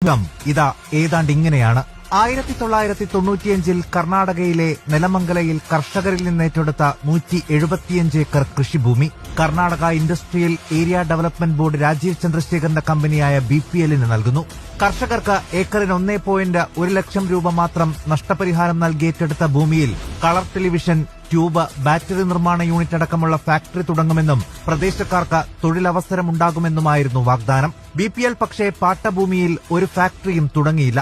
നീക്കം ഇതാ ഏതാണ്ടിങ്ങനെയാണ്. 1995 കർണാടകയിലെ നെലമംഗലയിൽ കർഷകരിൽ നിന്നേറ്റെടുത്ത 175 ഏക്കർ കൃഷിഭൂമി Karnataka industrial area development board Rajeev ചന്ദ്രശേഖറിന്റെ കമ്പനിയായ BPLന് നൽകുന്നു. കർഷകർക്ക് ഏക്കറിന് 1.1 ലക്ഷം രൂപ മാത്രം നഷ്ടപരിഹാരം നൽകി ഏറ്റെടുത്ത ഭൂമിയിൽ കളർ ടെലിവിഷൻ, ട്യൂബ്, ബാറ്ററി നിർമ്മാണ യൂണിറ്റ് അടക്കമുള്ള ഫാക്ടറി തുടങ്ങുമെന്നും പ്രദേശക്കാർക്ക് തൊഴിലവസരമുണ്ടാകുമെന്നുമായിരുന്നു വാഗ്ദാനം. BPL പക്ഷേ പാട്ടഭൂമിയിൽ ഒരു ഫാക്ടറിയും തുടങ്ങിയില്ല.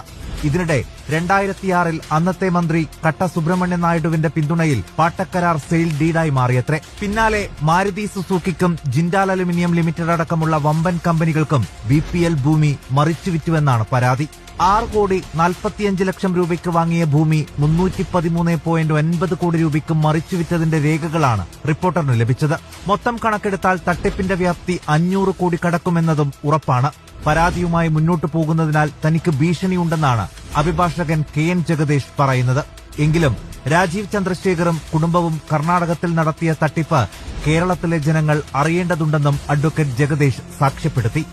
ഇതിനിടെ 2006 അന്നത്തെ മന്ത്രി കട്ട സുബ്രഹ്മണ്യൻ നായിഡുവിന്റെ പിന്തുണയിൽ പാട്ടക്കരാർ സെയിൽ ഡീഡായി മാറിയത്രേ. പിന്നാലെ മാരുതി സുസുക്കിക്കും ജിൻഡാൽ അലുമിനിയം ലിമിറ്റഡ് അടക്കമുള്ള വമ്പൻ കമ്പനികൾക്കും BPL ഭൂമി മറിച്ചുവിറ്റുവെന്നാണ് പരാതി. 6,45 ലക്ഷം രൂപയ്ക്ക് വാങ്ങിയ ഭൂമി 313.9 കോടി രൂപയ്ക്ക് മറിച്ചുവിറ്റതിന്റെ രേഖകളാണ് റിപ്പോർട്ടറിന് ലഭിച്ചത്. മൊത്തം കണക്കെടുത്താൽ തട്ടിപ്പിന്റെ വ്യാപ്തി 500 കോടി കടക്കുമെന്നതും ഉറപ്പാണ്. പരാതിയുമായി മുന്നോട്ടു പോകുന്നതിനാൽ തനിക്ക് ഭീഷണിയുണ്ടെന്നാണ് അഭിഭാഷകൻ KN ജഗദീഷ് പറയുന്നത്. എങ്കിലും രാജീവ് ചന്ദ്രശേഖറും കുടുംബവും കർണാടകത്തിൽ നടത്തിയ തട്ടിപ്പ് കേരളത്തിലെ ജനങ്ങൾ അറിയേണ്ടതുണ്ടെന്നും അഡ്വക്കേറ്റ് ജഗദീഷ് സാക്ഷ്യപ്പെടുത്തി.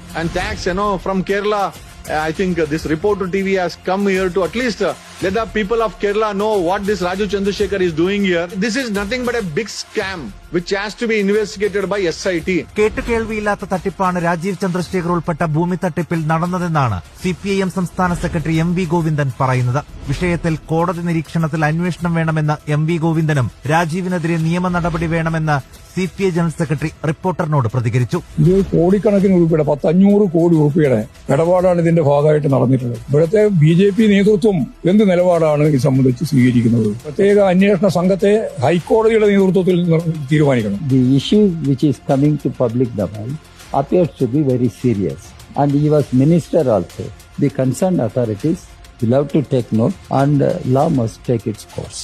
I think this reporter TV has come here to at least let the people of Kerala know what this Raju Chandrasekhar is doing here. This is nothing but a big scam which has to be investigated by SIT. കേട്ടുകേൾവിയില്ലാത്ത തട്ടിപ്പാണ് രാജീവ് ചന്ദ്രശേഖർ ഉൾപ്പെട്ട ഭൂമി തട്ടിപ്പിൽ നടന്നതെന്നാണ് CPIM സംസ്ഥാന secretary MV Govindan പറയുന്നത്. വിഷയത്തിൽ കോടതി നിരീക്ഷണത്തിൽ അന്വേഷണം വേണമെന്ന് MV ഗോവിന്ദനും രാജീവിനെതിരെ നിയമ നടപടി വേണമെന്ന് CPI ജനറൽ സെക്രട്ടറി റിപ്പോർട്ടറിനോട് പ്രതികരിച്ചു. ഇത് കോടിക്കണക്കിന് രൂപയുടെ 500 കോടി രൂപയുടെ ഇടപാടാണ് ഇതിന്റെ ഭാഗമായിട്ട് നടന്നിട്ടുള്ളത്. ഇവിടുത്തെ BJP നേതൃത്വം എന്ത് നിലപാടാണ് ഇത് സംബന്ധിച്ച് സ്വീകരിക്കുന്നത്? പ്രത്യേക അന്വേഷണ സംഘത്തെ ഹൈക്കോടതിയുടെ നേതൃത്വത്തിൽ തീരുമാനിക്കണം. The issue which is coming to public domain appears to be very serious, and he was minister also. The concerned authorities will have to take note, and law must take its course.